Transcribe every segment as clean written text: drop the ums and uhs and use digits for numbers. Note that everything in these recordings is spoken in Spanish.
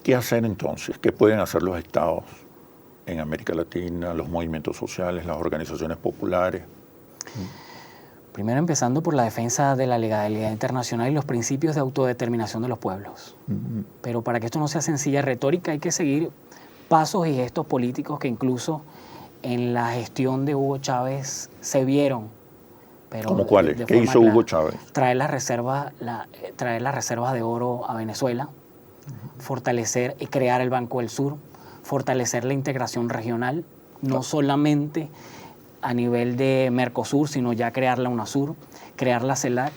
¿Qué hacer entonces? ¿Qué pueden hacer los estados en América Latina, los movimientos sociales, las organizaciones populares? Primero empezando por la defensa de la legalidad internacional y los principios de autodeterminación de los pueblos. Pero para que esto no sea sencilla retórica hay que seguir pasos y gestos políticos que incluso en la gestión de Hugo Chávez se vieron. Pero ¿Cómo cuáles? ¿Qué hizo Hugo Chávez? Traer las reservas de oro a Venezuela, fortalecer y crear el Banco del Sur, fortalecer la integración regional, no solamente a nivel de Mercosur, sino ya crear la UNASUR, crear la CELAC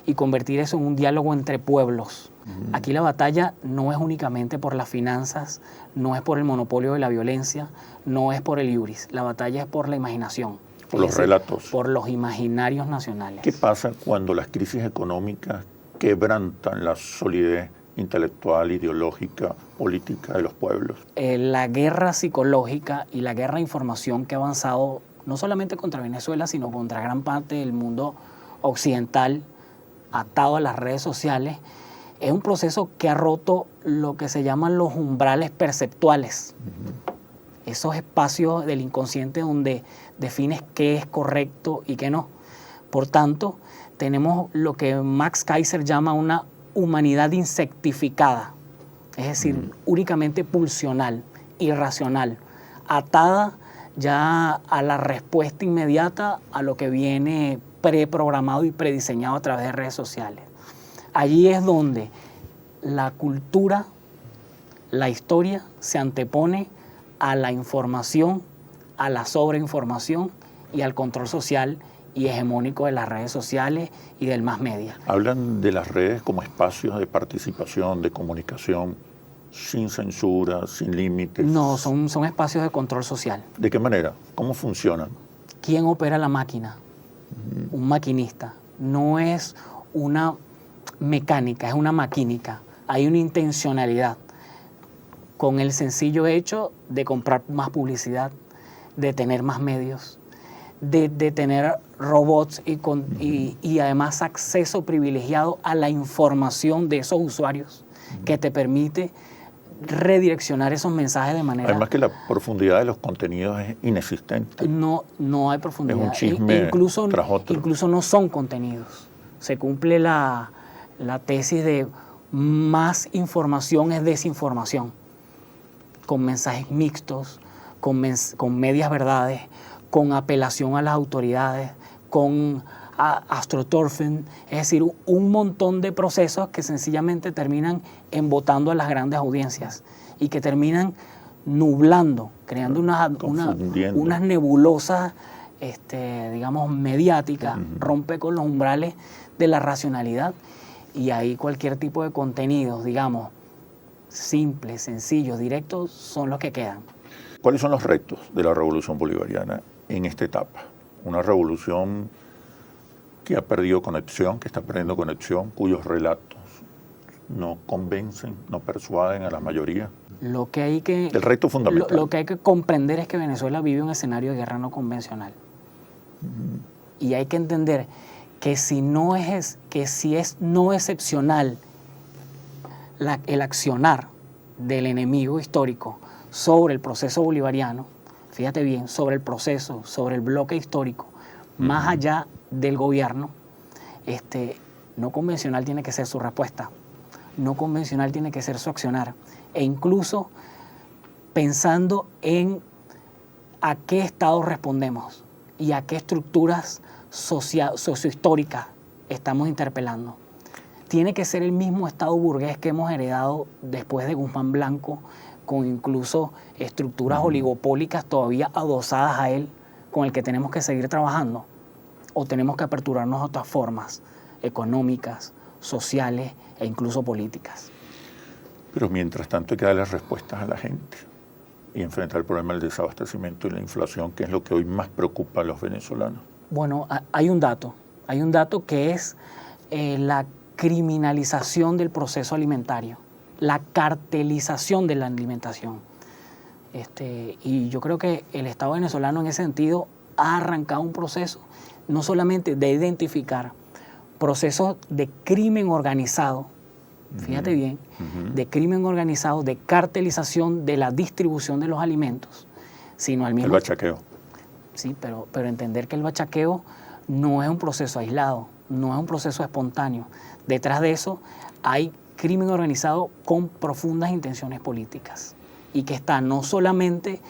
y convertir eso en un diálogo entre pueblos. Aquí la batalla no es únicamente por las finanzas, no es por el monopolio de la violencia, no es por el iuris, la batalla es por la imaginación. Por los relatos. Por los imaginarios nacionales. ¿Qué pasa cuando las crisis económicas quebrantan la solidez intelectual, ideológica, política de los pueblos? La guerra psicológica y la guerra de información que ha avanzado no solamente contra Venezuela, sino contra gran parte del mundo occidental, atado a las redes sociales, es un proceso que ha roto lo que se llaman los umbrales perceptuales. Esos espacios del inconsciente donde defines qué es correcto y qué no. Por tanto, tenemos lo que Max Kaiser llama una humanidad insectificada, es decir, únicamente pulsional, irracional, atada ya a la respuesta inmediata a lo que viene preprogramado y prediseñado a través de redes sociales. Allí es donde la cultura, la historia se antepone a la información, a la sobreinformación y al control social y hegemónico de las redes sociales y del mass media. Hablan de las redes como espacios de participación, de comunicación, sin censura, sin límites. No, son espacios de control social. ¿De qué manera? ¿Cómo funcionan? ¿Quién opera la máquina? Un maquinista. No es una mecánica, es una maquínica. Hay una intencionalidad con el sencillo hecho de comprar más publicidad, de tener más medios, de tener robots y además acceso privilegiado a la información de esos usuarios que te permite redireccionar esos mensajes de manera... Además que la profundidad de los contenidos es inexistente. No hay profundidad. Es un chisme tras otro. Incluso no son contenidos. Se cumple la tesis de más información es desinformación, con mensajes mixtos, con medias verdades, con apelación a las autoridades, con astroturfing, es decir, un montón de procesos que sencillamente terminan embotando a las grandes audiencias y que terminan nublando, creando unas nebulosas, digamos, mediáticas, rompe con los umbrales de la racionalidad y ahí cualquier tipo de contenidos, digamos, simples, sencillos, directos, son los que quedan. ¿Cuáles son los retos de la revolución bolivariana en esta etapa? Una revolución que ha perdido conexión, que está perdiendo conexión, cuyos relatos no convencen, no persuaden a la mayoría. El reto fundamental. Lo que hay que comprender es que Venezuela vive un escenario de guerra no convencional. Y hay que entender que si es no excepcional el accionar del enemigo histórico sobre el proceso bolivariano, fíjate bien, sobre el proceso, sobre el bloque histórico, más allá del gobierno, no convencional tiene que ser su respuesta, no convencional tiene que ser su accionar, e incluso pensando en a qué estado respondemos y a qué estructuras sociohistóricas estamos interpelando. Tiene que ser el mismo estado burgués que hemos heredado después de Guzmán Blanco, con incluso estructuras oligopólicas todavía adosadas a él, con el que tenemos que seguir trabajando, o tenemos que aperturarnos a otras formas económicas, sociales e incluso políticas. Pero mientras tanto hay que darle respuestas a la gente y enfrentar el problema del desabastecimiento y la inflación, que es lo que hoy más preocupa a los venezolanos. Bueno, hay un dato que es la criminalización del proceso alimentario, la cartelización de la alimentación. Y yo creo que el Estado venezolano en ese sentido ha arrancado un proceso no solamente de identificar procesos de crimen organizado fíjate bien, de crimen organizado, de cartelización de la distribución de los alimentos, sino al mismo... El bachaqueo. Sí, pero entender que el bachaqueo no es un proceso aislado, no es un proceso espontáneo. Detrás de eso hay crimen organizado con profundas intenciones políticas y que está no solamente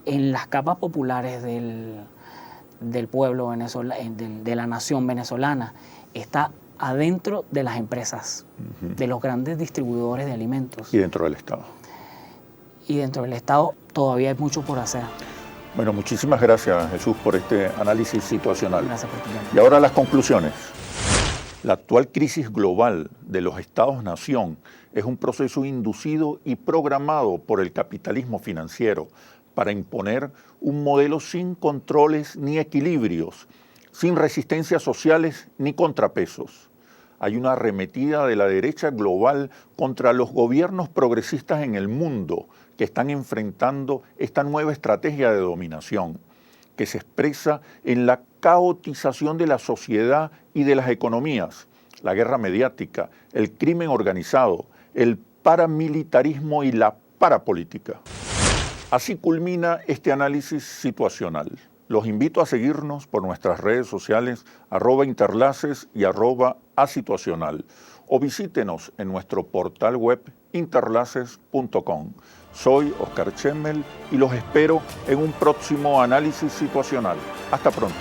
en las capas populares del pueblo venezolano, de la nación venezolana, está adentro de las empresas, de los grandes distribuidores de alimentos. Y dentro del Estado. Y dentro del Estado todavía hay mucho por hacer. Bueno, muchísimas gracias, Jesús, por este análisis situacional. Gracias por tu tiempo. Y ahora las conclusiones. La actual crisis global de los Estados-nación es un proceso inducido y programado por el capitalismo financiero para imponer un modelo sin controles ni equilibrios, sin resistencias sociales ni contrapesos. Hay una arremetida de la derecha global contra los gobiernos progresistas en el mundo que están enfrentando esta nueva estrategia de dominación, que se expresa en la caotización de la sociedad y de las economías, la guerra mediática, el crimen organizado, el paramilitarismo y la parapolítica. Así culmina este análisis situacional. Los invito a seguirnos por nuestras redes sociales @interlaces y @asituacional o visítenos en nuestro portal web interlaces.com. Soy Oscar Chemmel y los espero en un próximo análisis situacional. Hasta pronto.